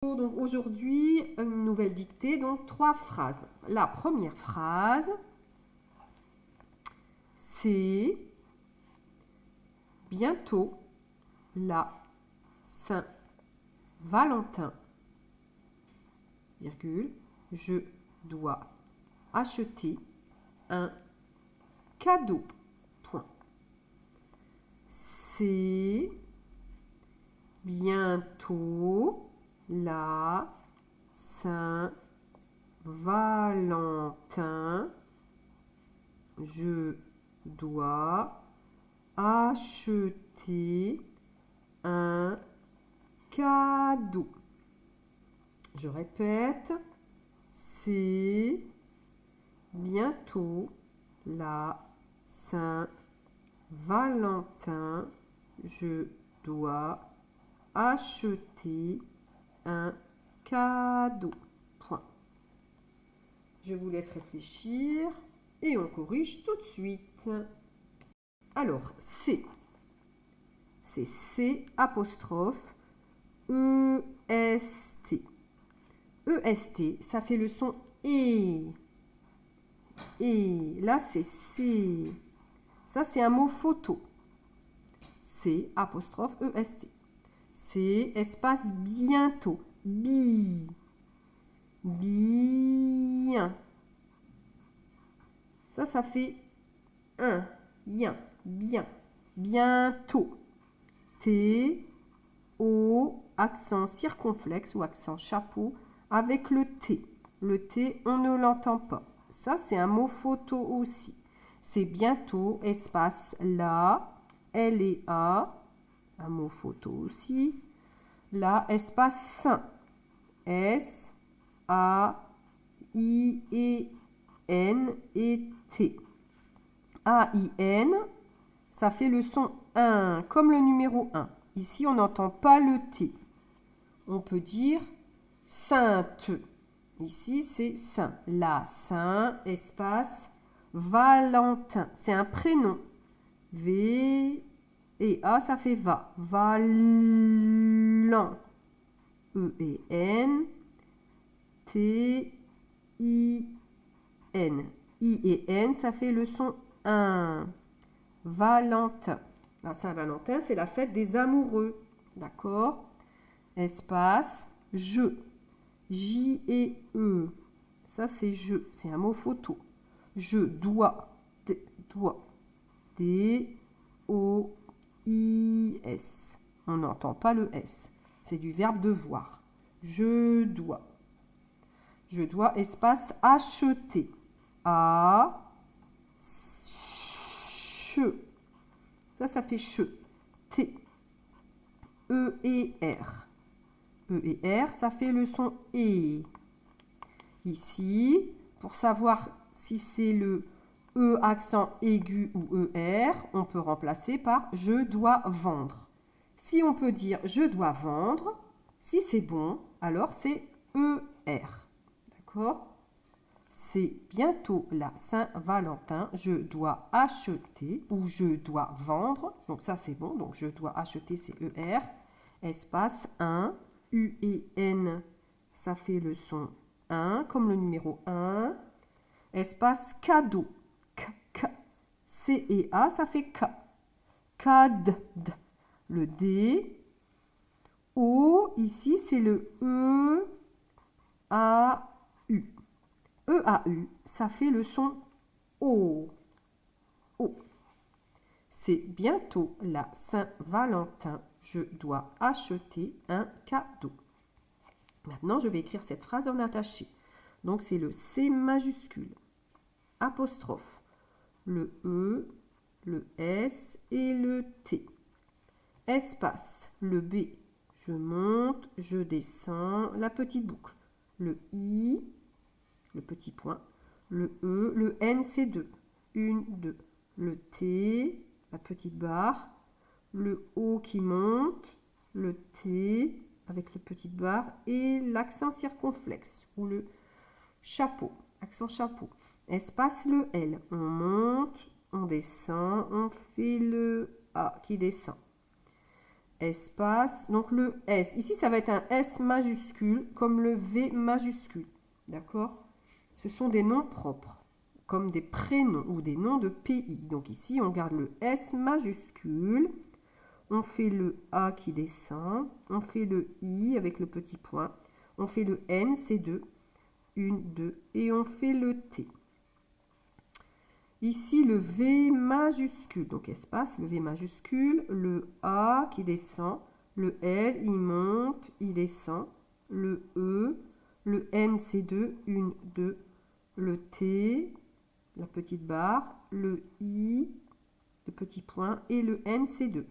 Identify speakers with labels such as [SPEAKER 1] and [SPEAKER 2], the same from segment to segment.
[SPEAKER 1] Donc aujourd'hui, une nouvelle dictée, donc 3 phrases. La première phrase, c'est bientôt la Saint-Valentin, virgule, je dois acheter un cadeau. Point. C'est bientôt la Saint-Valentin, je dois acheter un cadeau. Je répète, c'est bientôt la Saint-Valentin, je dois acheter un cadeau. Point. Je vous laisse réfléchir et on corrige tout de suite. Alors, c'est C apostrophe EST. EST, ça fait le son E. Et là, c'est C. Ça, c'est un mot photo. C apostrophe EST. C'est espace bientôt. Bi. Bien. Ça fait un. Bien. Bien. Bientôt. T, O, accent circonflexe ou accent chapeau avec le T. Le T, on ne l'entend pas. Ça, c'est un mot photo aussi. C'est bientôt, espace là, L et A, un mot photo aussi. Là, espace saint, S, A, I, E, N et T. A, I, N, ça fait le son 1, comme le numéro 1. Ici, on n'entend pas le T. On peut dire sainte. Ici, c'est saint. La saint, espace, Valentin. C'est un prénom. V et A, ça fait va. Valant. E et N. T, I, N. I et N, ça fait le son 1. Valentin. La Saint-Valentin, c'est la fête des amoureux. D'accord? Espace, je. J et E. Ça, c'est je. C'est un mot photo. Je dois. Dois. D-O-I-S. On n'entend pas le S. C'est du verbe devoir. Je dois. Je dois, espace, acheter. A. Che. Ça fait che. T. E et R. E et R, ça fait le son E. Ici, pour savoir si c'est le E accent aigu ou ER, on peut remplacer par je dois vendre. Si on peut dire je dois vendre, si c'est bon, alors c'est ER. D'accord? C'est bientôt la Saint-Valentin, je dois acheter ou je dois vendre. Donc ça c'est bon, donc je dois acheter, c'est ER. Espace 1, U et N, ça fait le son 1, comme le numéro 1. Espace cadeau, K. C et A, ça fait K. Cad, le D. O, ici c'est le E, A, U. E-A-U, ça fait le son O. O. C'est bientôt la Saint-Valentin. Je dois acheter un cadeau. Maintenant, je vais écrire cette phrase en attaché. Donc, c'est le C majuscule, apostrophe, le E, le S et le T. Espace, le B, je monte, je descends, la petite boucle. Le I, le petit point, le E, le N, c'est 2. 1, 2. Le T, la petite barre, le O qui monte, le T avec le petit barre et l'accent circonflexe ou le chapeau, accent chapeau. Espace le L, on monte, on descend, on fait le A qui descend. espace, donc le S. Ici, ça va être un S majuscule comme le V majuscule. D'accord? Ce sont des noms propres, comme des prénoms ou des noms de pays. Donc ici, on garde le S majuscule. On fait le A qui descend. On fait le I avec le petit point. On fait le N, c'est 2. 1, 2. Et on fait le T. Ici, le V majuscule, donc espace, le V majuscule, le A qui descend, le L, il monte, il descend, le E, le N, c'est 2, 1, 2, le T, la petite barre, le I, le petit point, et le N, c'est 2,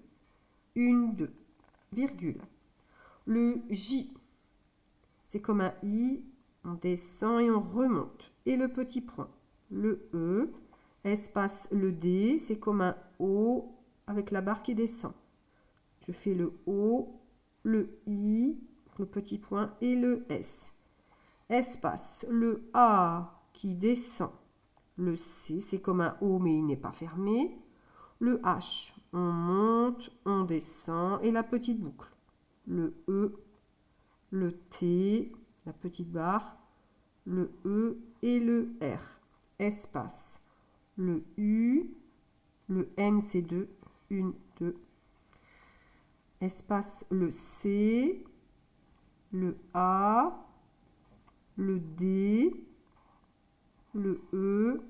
[SPEAKER 1] 1, 2, virgule. Le J, c'est comme un I, on descend et on remonte, et le petit point, le E, espace le D, c'est comme un O avec la barre qui descend. Je fais le O, le I, le petit point et le S. Espace le A qui descend. Le C, c'est comme un O mais il n'est pas fermé. Le H, on monte, on descend et la petite boucle. Le E, le T, la petite barre, le E et le R. Espace le U, le N c'est 2, 1, 2, espace le C, le A, le D, le E,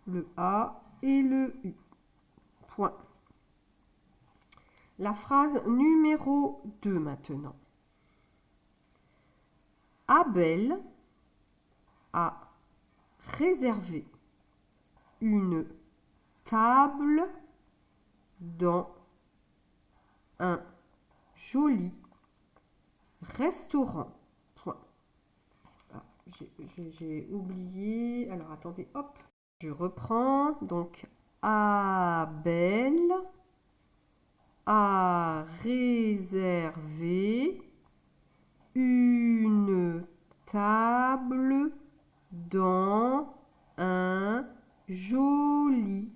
[SPEAKER 1] le A et le U. Point. La phrase numéro 2 maintenant. Abel a réservé une table dans un joli restaurant. Point. Ah, j'ai oublié. Alors attendez, hop. Je reprends. Donc, Abel a réservé une table dans un joli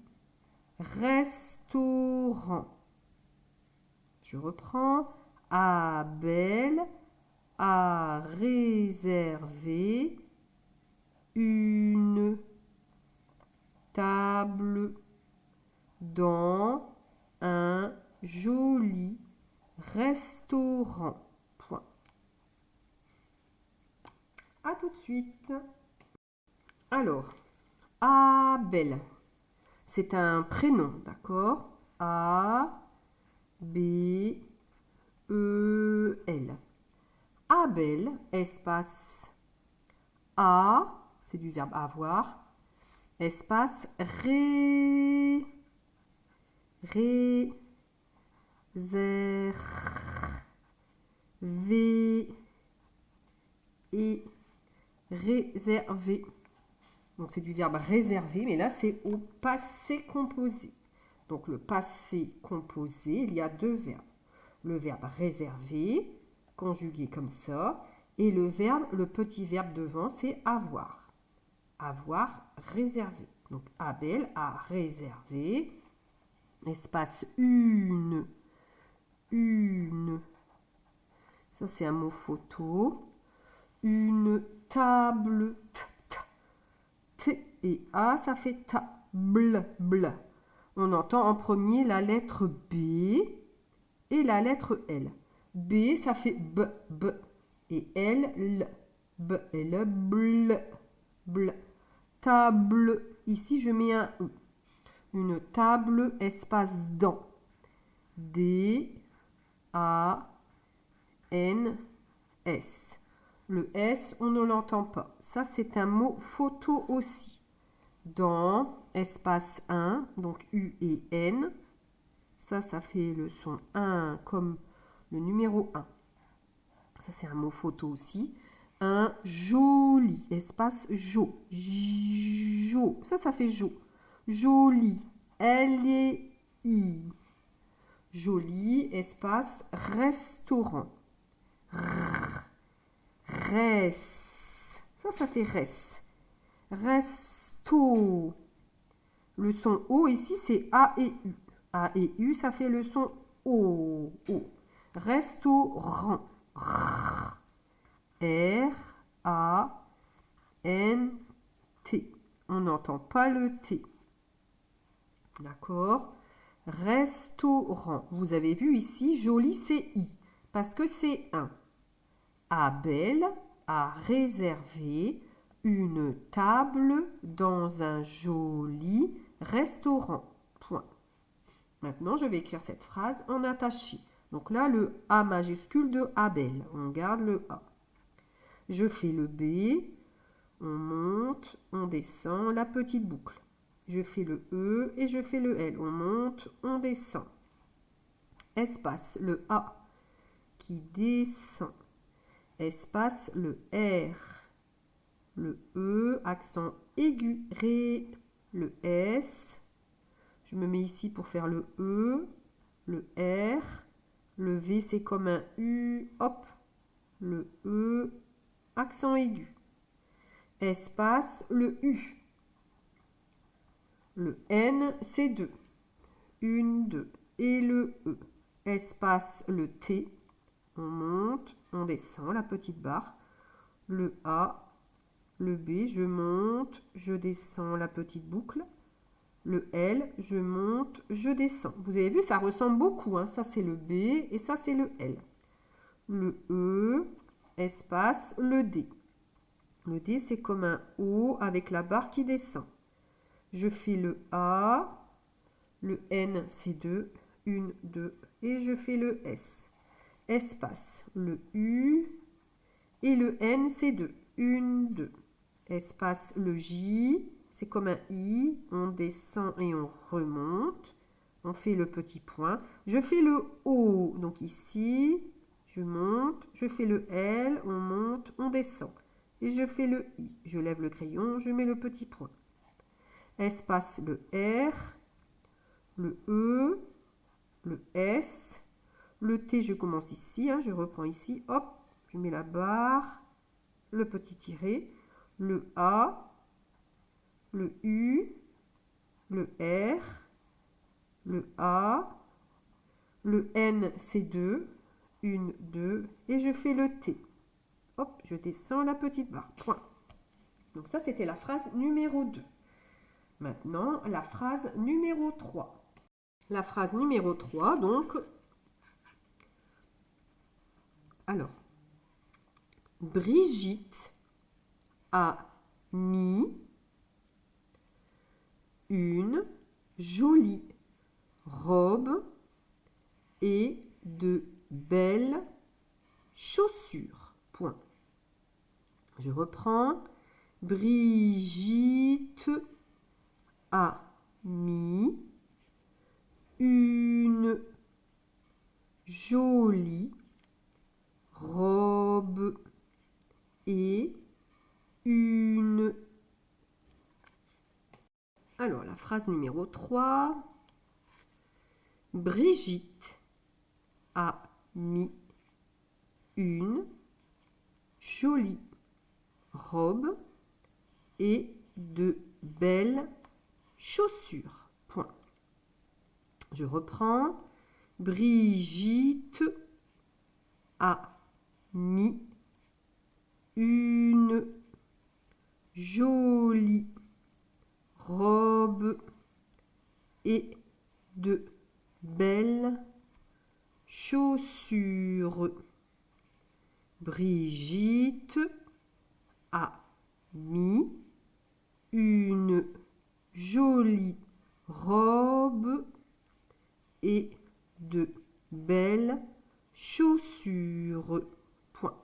[SPEAKER 1] restaurant. Je reprends. Abel a réservé une table dans un joli restaurant. Point. À tout de suite. Alors, Abel, c'est un prénom, d'accord? A, B, E, L. Abel, espace A, c'est du verbe avoir, espace réservé, et réservé. Donc c'est du verbe réservé, mais là c'est au passé composé. Donc le passé composé, il y a deux verbes. Le verbe réservé, conjugué comme ça, et le petit verbe devant, c'est avoir. Avoir réservé. Donc Abel a réservé, espace une, ça c'est un mot photo, une table, T et A, ça fait table. On entend en premier la lettre B et la lettre L. B, ça fait B. Et L, L. B et L, bl. Table. Ici, je mets un E. Une table, espace dans. D, A, N, S. Le S, on ne l'entend pas. Ça, c'est un mot photo aussi. Dans, espace 1, donc U et N. Ça fait le son 1 comme le numéro 1. Ça, c'est un mot photo aussi. Un joli, espace jo. Jo. Ça fait jo. Joli. L-I. Joli, espace restaurant. Res. Ça fait res. Resto. Le son O ici, c'est A et U. A et U, ça fait le son O. Restaurant. R-A-N-T. On n'entend pas le T. D'accord? Restaurant. Vous avez vu ici, joli, c'est I. Parce que c'est un. Abel a réservé une table dans un joli restaurant. Point. Maintenant, je vais écrire cette phrase en attaché. Donc là, le A majuscule de Abel. On garde le A. Je fais le B. On monte, on descend, la petite boucle. Je fais le E et je fais le L. On monte, on descend. Espace, le A qui descend. Espace, le R. Le E, accent aigu, Ré. Le S. Je me mets ici pour faire le E. Le R. Le V, c'est comme un U. Hop. Le E, accent aigu. Espace, le U. Le N, c'est 2. 1, 2. Et le E. Espace, le T. On monte, on descend, la petite barre. Le A, le B, je monte, je descends, la petite boucle. Le L, je monte, je descends. Vous avez vu, ça ressemble beaucoup. Hein. Ça, c'est le B et ça, c'est le L. Le E, espace, le D. Le D, c'est comme un O avec la barre qui descend. Je fais le A, le N, c'est 2, 1, 2, et je fais le S. Espace, le U, et le N, c'est 2, 1, 2. Espace, le J, c'est comme un I, on descend et on remonte. On fait le petit point. Je fais le O, donc ici, je monte, je fais le L, on monte, on descend. Et je fais le I. Je lève le crayon, je mets le petit point. Espace, le R, le E, le S, le T, je commence ici, hein, je reprends ici, hop, je mets la barre, le petit tiret, le A, le U, le R, le A, le N, c'est 2, 1, 2, et je fais le T. Hop, je descends la petite barre, point. Donc ça, c'était la phrase numéro 2. Maintenant, la phrase numéro 3. La phrase numéro 3, donc, alors, Brigitte a mis une jolie robe et de belles chaussures. Point. Je reprends. Brigitte a mis une jolie robe et une... Alors, la phrase numéro 3. Brigitte a mis une jolie robe et de belles chaussures. Point. Je reprends. Brigitte a mis une jolie robe et de belles chaussures. Brigitte a mis une jolie robe et de belles chaussures. Point.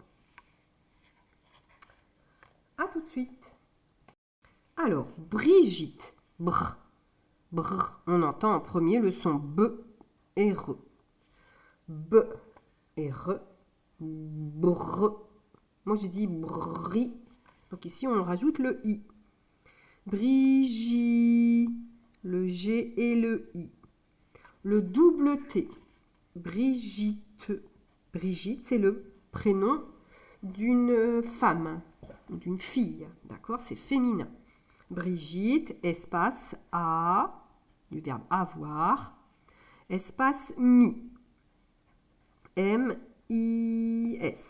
[SPEAKER 1] À tout de suite. Alors, Brigitte, brr, brr, on entend en premier le son B et R. B et R, brr. Moi j'ai dit bri. Donc ici on rajoute le I. Brigitte, le G et le I. Le double T. Brigitte. Brigitte, c'est le prénom d'une femme, d'une fille. D'accord? C'est féminin. Brigitte, espace A, du verbe avoir, espace mi. M-I-S.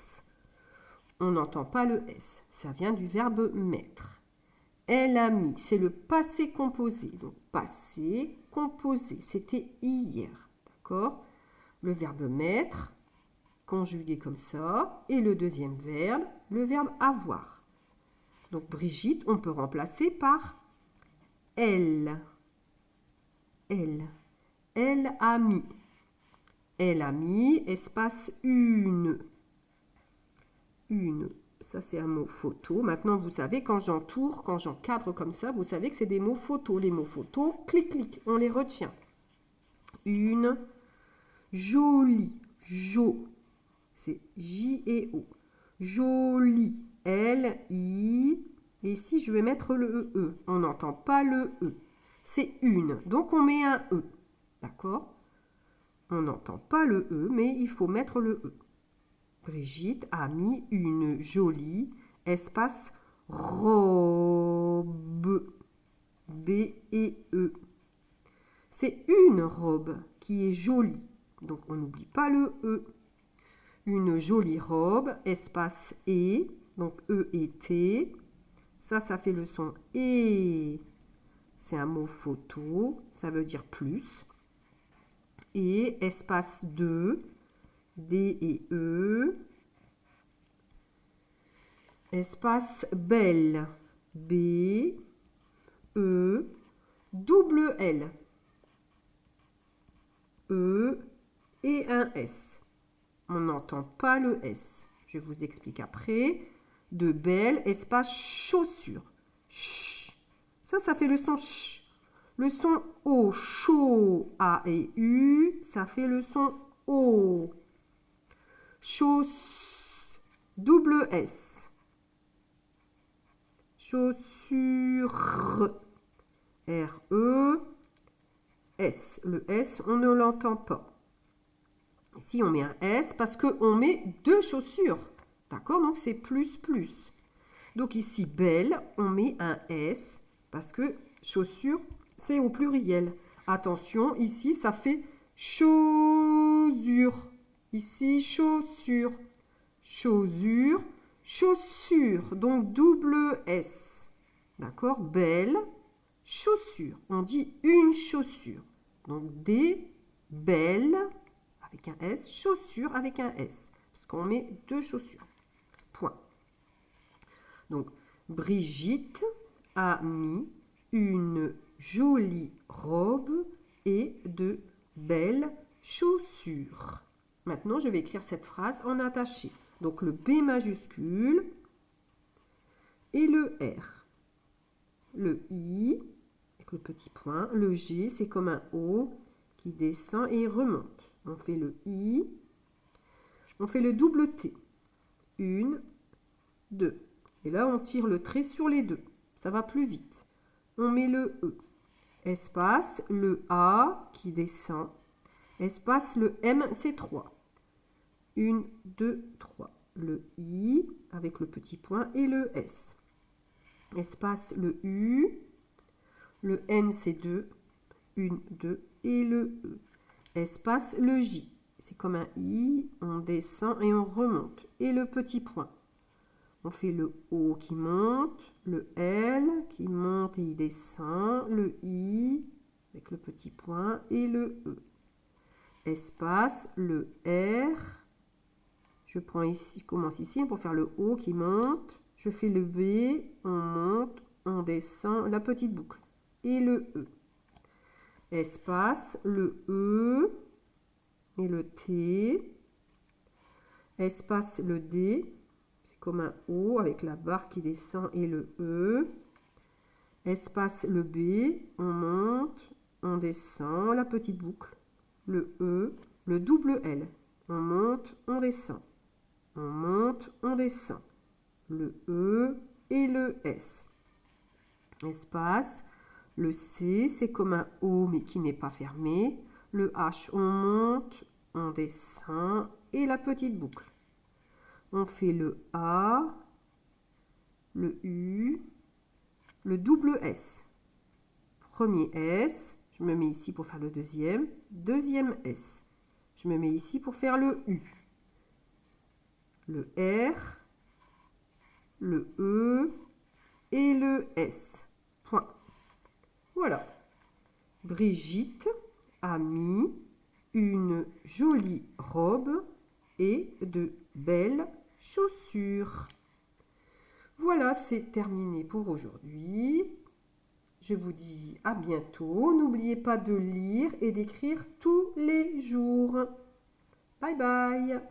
[SPEAKER 1] On n'entend pas le S. Ça vient du verbe mettre. Elle a mis. C'est le passé composé. Donc, passé composé. C'était hier. D'accord? Le verbe mettre, conjugué comme ça. Et le deuxième verbe, le verbe avoir. Donc, Brigitte, on peut remplacer par elle. Elle. Elle a mis. Elle a mis, espace une. Une. Ça, c'est un mot photo. Maintenant, vous savez, quand j'entoure, quand j'encadre comme ça, vous savez que c'est des mots photos. Les mots photos, clic, clic, on les retient. Une. Jolie. Jo. C'est J-E-O. Jolie. L-I. Et ici, je vais mettre le E. On n'entend pas le E. C'est une. Donc, on met un E. D'accord? On n'entend pas le E, mais il faut mettre le E. Brigitte a mis une jolie, espace, robe. B-E-E. C'est une robe qui est jolie. Donc, on n'oublie pas le E. Une jolie robe, espace E. Donc, E et T. Ça fait le son E. C'est un mot photo. Ça veut dire plus. Et espace 2, D et E, espace belle, B, E, double L, E et un S. On n'entend pas le S. Je vous explique après. De belle, espace chaussure. Ch. Ça fait le son ch. Le son O, chaud, A et U, ça fait le son O. Chausse, double S. Chaussure, R-E, S. Le S, on ne l'entend pas. Ici, on met un S parce qu'on met deux chaussures. D'accord? Donc, c'est plus, plus. Donc, ici, belle, on met un S parce que chaussure, c'est au pluriel. Attention, ici, ça fait chaussure. Ici, chaussure. Chaussure, chaussure. Donc, double S. D'accord? Belle, chaussure. On dit une chaussure. Donc, des belles, avec un S, chaussures avec un S. Parce qu'on met deux chaussures. Point. Donc, Brigitte a mis une jolie robe et de belles chaussures. Maintenant, je vais écrire cette phrase en attaché. Donc, le B majuscule et le R. Le I, avec le petit point. Le G, c'est comme un O qui descend et remonte. On fait le I. On fait le double T. Une, deux. Et là, on tire le trait sur les deux. Ça va plus vite. On met le E. Espace, le A qui descend. Espace, le M, c'est 3. 1, 2, 3. Le I avec le petit point et le S. Espace, le U. Le N, c'est 2. 1, 2 et le E. Espace, le J. C'est comme un I. On descend et on remonte. Et le petit point. On fait le O qui monte, le L qui monte et il descend, le I avec le petit point et le E. Espace, le R. Je prends ici, commence ici pour faire le O qui monte. Je fais le B, on monte, on descend, la petite boucle. Et le E. Espace, le E et le T. Espace, le D. Comme un O avec la barre qui descend et le E. Espace le B, on monte, on descend, la petite boucle, le E, le double L. On monte, on descend. On monte, on descend. Le E et le S. Espace, le C, c'est comme un O mais qui n'est pas fermé. Le H, on monte, on descend et la petite boucle. On fait le A, le U, le double S. Premier S, je me mets ici pour faire le deuxième. Deuxième S. Je me mets ici pour faire le U. Le R, le E et le S. Point. Voilà. Brigitte a mis une jolie robe et de belles chaussures. Voilà, c'est terminé pour aujourd'hui. Je vous dis à bientôt. N'oubliez pas de lire et d'écrire tous les jours. Bye bye.